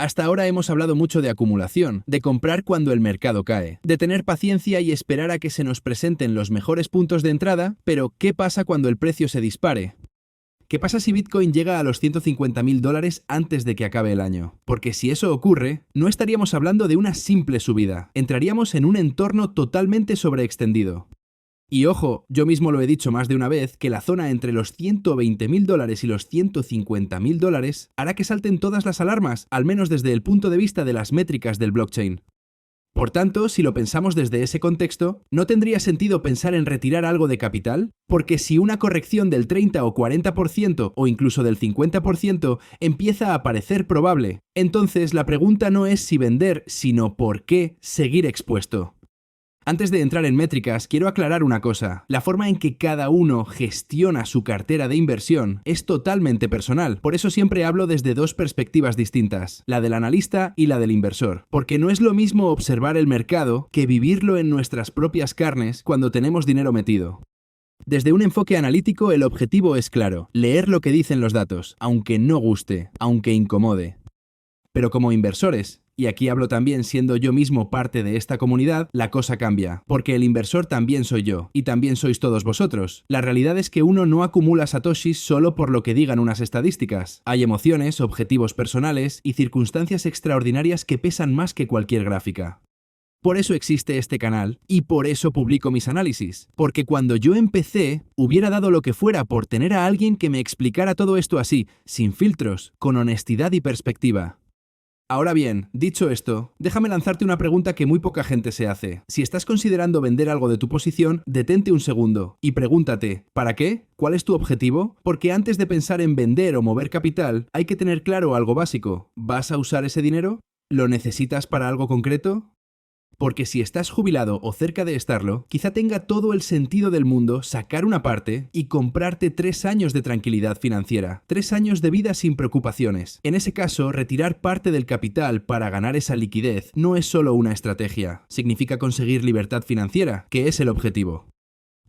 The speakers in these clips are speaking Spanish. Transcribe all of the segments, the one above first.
Hasta ahora hemos hablado mucho de acumulación, de comprar cuando el mercado cae, de tener paciencia y esperar a que se nos presenten los mejores puntos de entrada, pero ¿qué pasa cuando el precio se dispare? ¿Qué pasa si Bitcoin llega a los $150.000 antes de que acabe el año? Porque si eso ocurre, no estaríamos hablando de una simple subida, entraríamos en un entorno totalmente sobreextendido. Y ojo, yo mismo lo he dicho más de una vez, que la zona entre los $120.000 y los $150.000 hará que salten todas las alarmas, al menos desde el punto de vista de las métricas del blockchain. Por tanto, si lo pensamos desde ese contexto, ¿no tendría sentido pensar en retirar algo de capital? Porque si una corrección del 30 o 40% o incluso del 50% empieza a parecer probable, entonces la pregunta no es si vender, sino por qué seguir expuesto. Antes de entrar en métricas, quiero aclarar una cosa. La forma en que cada uno gestiona su cartera de inversión es totalmente personal. Por eso siempre hablo desde dos perspectivas distintas, la del analista y la del inversor. Porque no es lo mismo observar el mercado que vivirlo en nuestras propias carnes cuando tenemos dinero metido. Desde un enfoque analítico, el objetivo es claro: leer lo que dicen los datos, aunque no guste, aunque incomode. Pero como inversores, y aquí hablo también siendo yo mismo parte de esta comunidad, la cosa cambia, porque el inversor también soy yo, y también sois todos vosotros. La realidad es que uno no acumula satoshis solo por lo que digan unas estadísticas. Hay emociones, objetivos personales y circunstancias extraordinarias que pesan más que cualquier gráfica. Por eso existe este canal, y por eso publico mis análisis, porque cuando yo empecé, hubiera dado lo que fuera por tener a alguien que me explicara todo esto así, sin filtros, con honestidad y perspectiva. Ahora bien, dicho esto, déjame lanzarte una pregunta que muy poca gente se hace. Si estás considerando vender algo de tu posición, detente un segundo y pregúntate, ¿para qué? ¿Cuál es tu objetivo? Porque antes de pensar en vender o mover capital, hay que tener claro algo básico. ¿Vas a usar ese dinero? ¿Lo necesitas para algo concreto? Porque si estás jubilado o cerca de estarlo, quizá tenga todo el sentido del mundo sacar una parte y comprarte 3 años de tranquilidad financiera, 3 años de vida sin preocupaciones. En ese caso, retirar parte del capital para ganar esa liquidez no es solo una estrategia, significa conseguir libertad financiera, que es el objetivo.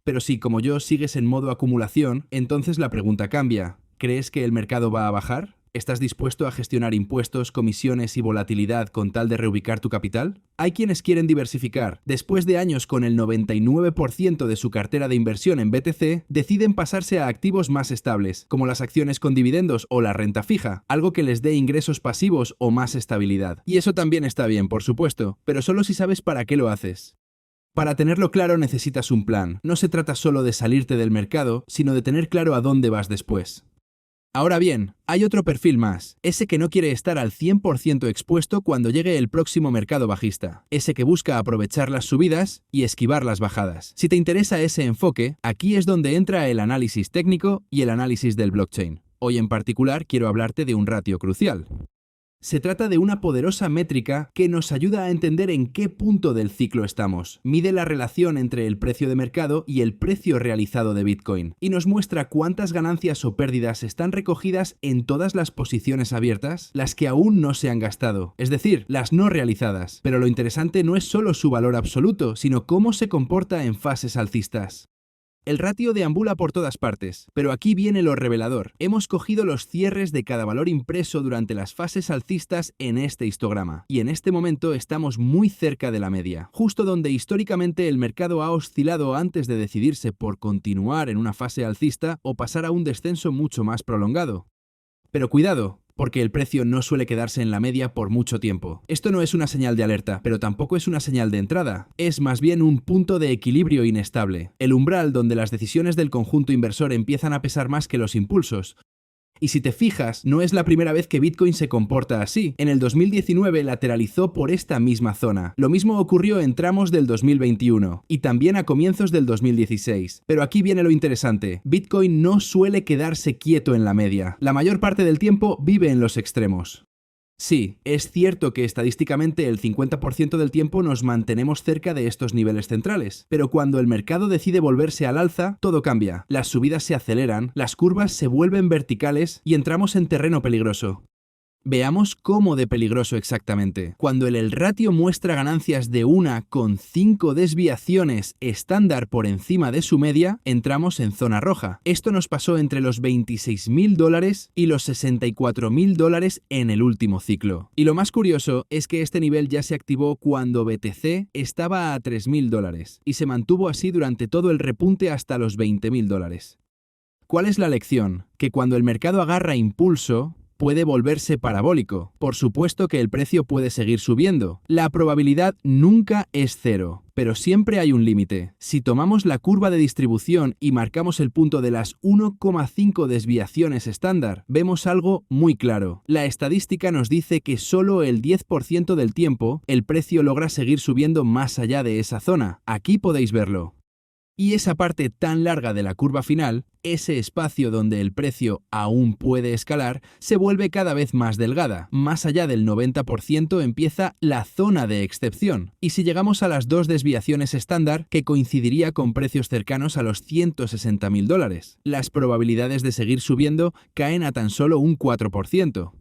Pero si, como yo, sigues en modo acumulación, entonces la pregunta cambia. ¿Crees que el mercado va a bajar? ¿Estás dispuesto a gestionar impuestos, comisiones y volatilidad con tal de reubicar tu capital? Hay quienes quieren diversificar. Después de años con el 99% de su cartera de inversión en BTC, deciden pasarse a activos más estables, como las acciones con dividendos o la renta fija, algo que les dé ingresos pasivos o más estabilidad. Y eso también está bien, por supuesto, pero solo si sabes para qué lo haces. Para tenerlo claro necesitas un plan. No se trata solo de salirte del mercado, sino de tener claro a dónde vas después. Ahora bien, hay otro perfil más, ese que no quiere estar al 100% expuesto cuando llegue el próximo mercado bajista, ese que busca aprovechar las subidas y esquivar las bajadas. Si te interesa ese enfoque, aquí es donde entra el análisis técnico y el análisis del blockchain. Hoy en particular quiero hablarte de un ratio crucial. Se trata de una poderosa métrica que nos ayuda a entender en qué punto del ciclo estamos. Mide la relación entre el precio de mercado y el precio realizado de Bitcoin y nos muestra cuántas ganancias o pérdidas están recogidas en todas las posiciones abiertas, las que aún no se han gastado, es decir, las no realizadas. Pero lo interesante no es solo su valor absoluto, sino cómo se comporta en fases alcistas. El ratio deambula por todas partes, pero aquí viene lo revelador. Hemos cogido los cierres de cada valor impreso durante las fases alcistas en este histograma, y en este momento estamos muy cerca de la media, justo donde históricamente el mercado ha oscilado antes de decidirse por continuar en una fase alcista o pasar a un descenso mucho más prolongado. Pero cuidado, porque el precio no suele quedarse en la media por mucho tiempo. Esto no es una señal de alerta, pero tampoco es una señal de entrada. Es más bien un punto de equilibrio inestable, el umbral donde las decisiones del conjunto inversor empiezan a pesar más que los impulsos. Y si te fijas, no es la primera vez que Bitcoin se comporta así. En el 2019 lateralizó por esta misma zona. Lo mismo ocurrió en tramos del 2021 y también a comienzos del 2016. Pero aquí viene lo interesante. Bitcoin no suele quedarse quieto en la media. La mayor parte del tiempo vive en los extremos. Sí, es cierto que estadísticamente el 50% del tiempo nos mantenemos cerca de estos niveles centrales, pero cuando el mercado decide volverse al alza, todo cambia. Las subidas se aceleran, las curvas se vuelven verticales y entramos en terreno peligroso. Veamos cómo de peligroso exactamente. Cuando el ratio muestra ganancias de 1,5 desviaciones estándar por encima de su media, entramos en zona roja. Esto nos pasó entre los $26.000 y los $64.000 en el último ciclo. Y lo más curioso es que este nivel ya se activó cuando BTC estaba a $3.000 y se mantuvo así durante todo el repunte hasta los $20.000. ¿Cuál es la lección? Que cuando el mercado agarra impulso, puede volverse parabólico. Por supuesto que el precio puede seguir subiendo. La probabilidad nunca es cero, pero siempre hay un límite. Si tomamos la curva de distribución y marcamos el punto de las 1,5 desviaciones estándar, vemos algo muy claro. La estadística nos dice que solo el 10% del tiempo el precio logra seguir subiendo más allá de esa zona. Aquí podéis verlo. Y esa parte tan larga de la curva final, ese espacio donde el precio aún puede escalar, se vuelve cada vez más delgada. Más allá del 90% empieza la zona de excepción. Y si llegamos a las 2 desviaciones estándar, que coincidiría con precios cercanos a los $160.000, las probabilidades de seguir subiendo caen a tan solo un 4%.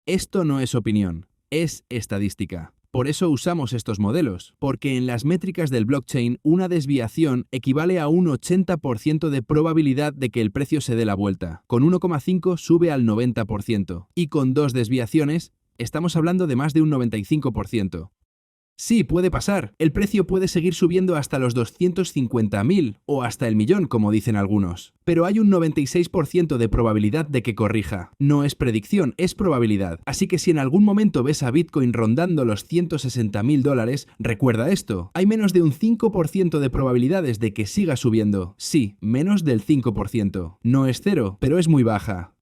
Esto no es opinión, es estadística. Por eso usamos estos modelos, porque en las métricas del blockchain una desviación equivale a un 80% de probabilidad de que el precio se dé la vuelta. Con 1,5 sube al 90% y con 2 desviaciones estamos hablando de más de un 95%. Sí, puede pasar. El precio puede seguir subiendo hasta los 250.000 o hasta el millón, como dicen algunos. Pero hay un 96% de probabilidad de que corrija. No es predicción, es probabilidad. Así que si en algún momento ves a Bitcoin rondando los $160.000, recuerda esto. Hay menos de un 5% de probabilidades de que siga subiendo. Sí, menos del 5%. No es cero, pero es muy baja.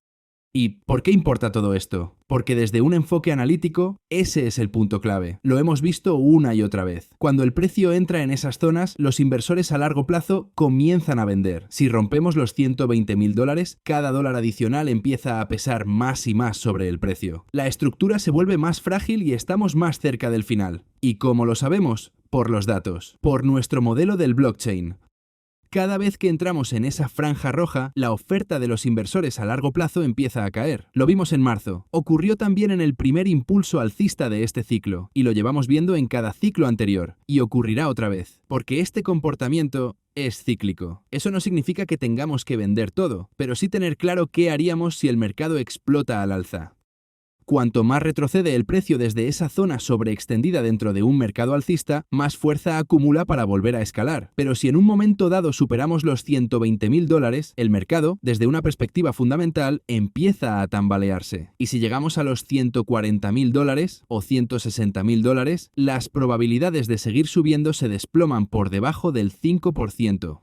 ¿Y por qué importa todo esto? Porque desde un enfoque analítico, ese es el punto clave. Lo hemos visto una y otra vez. Cuando el precio entra en esas zonas, los inversores a largo plazo comienzan a vender. Si rompemos los $120.000, cada dólar adicional empieza a pesar más y más sobre el precio. La estructura se vuelve más frágil y estamos más cerca del final. ¿Y cómo lo sabemos? Por los datos, por nuestro modelo del blockchain. Cada vez que entramos en esa franja roja, la oferta de los inversores a largo plazo empieza a caer. Lo vimos en marzo. Ocurrió también en el primer impulso alcista de este ciclo, y lo llevamos viendo en cada ciclo anterior, y ocurrirá otra vez, porque este comportamiento es cíclico. Eso no significa que tengamos que vender todo, pero sí tener claro qué haríamos si el mercado explota al alza. Cuanto más retrocede el precio desde esa zona sobreextendida dentro de un mercado alcista, más fuerza acumula para volver a escalar. Pero si en un momento dado superamos los $120.000, el mercado, desde una perspectiva fundamental, empieza a tambalearse. Y si llegamos a los $140.000 o $160.000, las probabilidades de seguir subiendo se desploman por debajo del 5%.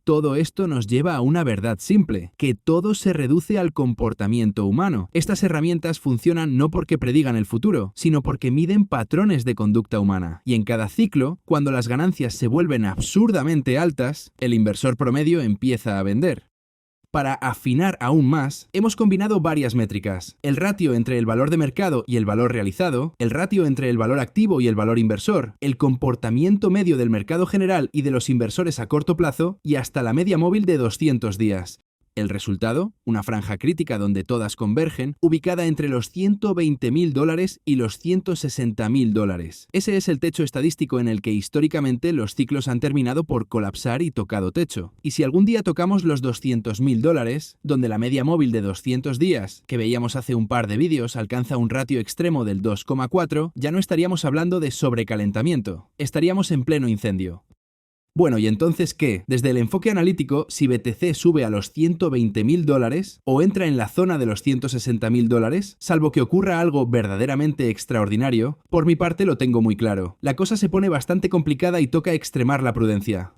Todo esto nos lleva a una verdad simple, que todo se reduce al comportamiento humano. Estas herramientas funcionan no porque predigan el futuro, sino porque miden patrones de conducta humana. Y en cada ciclo, cuando las ganancias se vuelven absurdamente altas, el inversor promedio empieza a vender. Para afinar aún más, hemos combinado varias métricas: el ratio entre el valor de mercado y el valor realizado, el ratio entre el valor activo y el valor inversor, el comportamiento medio del mercado general y de los inversores a corto plazo, y hasta la media móvil de 200 días. El resultado, una franja crítica donde todas convergen, ubicada entre los $120.000 y los $160.000. Ese es el techo estadístico en el que históricamente los ciclos han terminado por colapsar y tocado techo. Y si algún día tocamos los $200.000, donde la media móvil de 200 días, que veíamos hace un par de vídeos, alcanza un ratio extremo del 2,4, ya no estaríamos hablando de sobrecalentamiento, estaríamos en pleno incendio. Bueno, ¿y entonces qué? Desde el enfoque analítico, si BTC sube a los $120.000 o entra en la zona de los $160.000, salvo que ocurra algo verdaderamente extraordinario, por mi parte lo tengo muy claro. La cosa se pone bastante complicada y toca extremar la prudencia.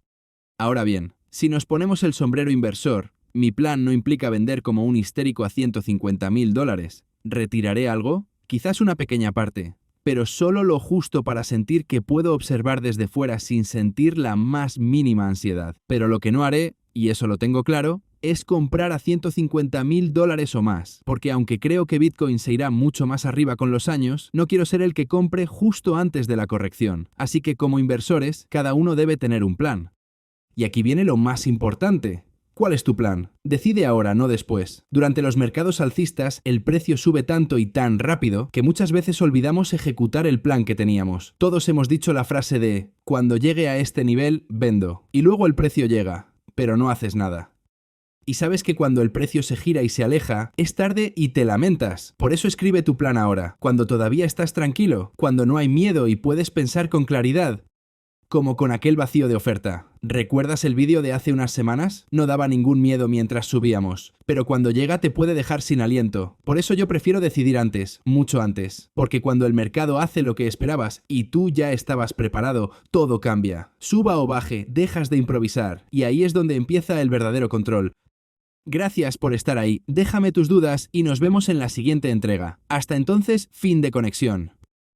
Ahora bien, si nos ponemos el sombrero inversor, mi plan no implica vender como un histérico a $150.000. ¿Retiraré algo? Quizás una pequeña parte, pero solo lo justo para sentir que puedo observar desde fuera sin sentir la más mínima ansiedad. Pero lo que no haré, y eso lo tengo claro, es comprar a $150.000 o más, porque aunque creo que Bitcoin se irá mucho más arriba con los años, no quiero ser el que compre justo antes de la corrección. Así que como inversores, cada uno debe tener un plan. Y aquí viene lo más importante: ¿Cuál es tu plan? Decide ahora, no después. Durante los mercados alcistas, el precio sube tanto y tan rápido que muchas veces olvidamos ejecutar el plan que teníamos. Todos hemos dicho la frase de «cuando llegue a este nivel, vendo». Y luego el precio llega, pero no haces nada. Y sabes que cuando el precio se gira y se aleja, es tarde y te lamentas. Por eso escribe tu plan ahora, cuando todavía estás tranquilo, cuando no hay miedo y puedes pensar con claridad. Como con aquel vacío de oferta. ¿Recuerdas el vídeo de hace unas semanas? No daba ningún miedo mientras subíamos, pero cuando llega te puede dejar sin aliento. Por eso yo prefiero decidir antes, mucho antes. Porque cuando el mercado hace lo que esperabas y tú ya estabas preparado, todo cambia. Suba o baje, dejas de improvisar. Y ahí es donde empieza el verdadero control. Gracias por estar ahí, déjame tus dudas y nos vemos en la siguiente entrega. Hasta entonces, fin de conexión.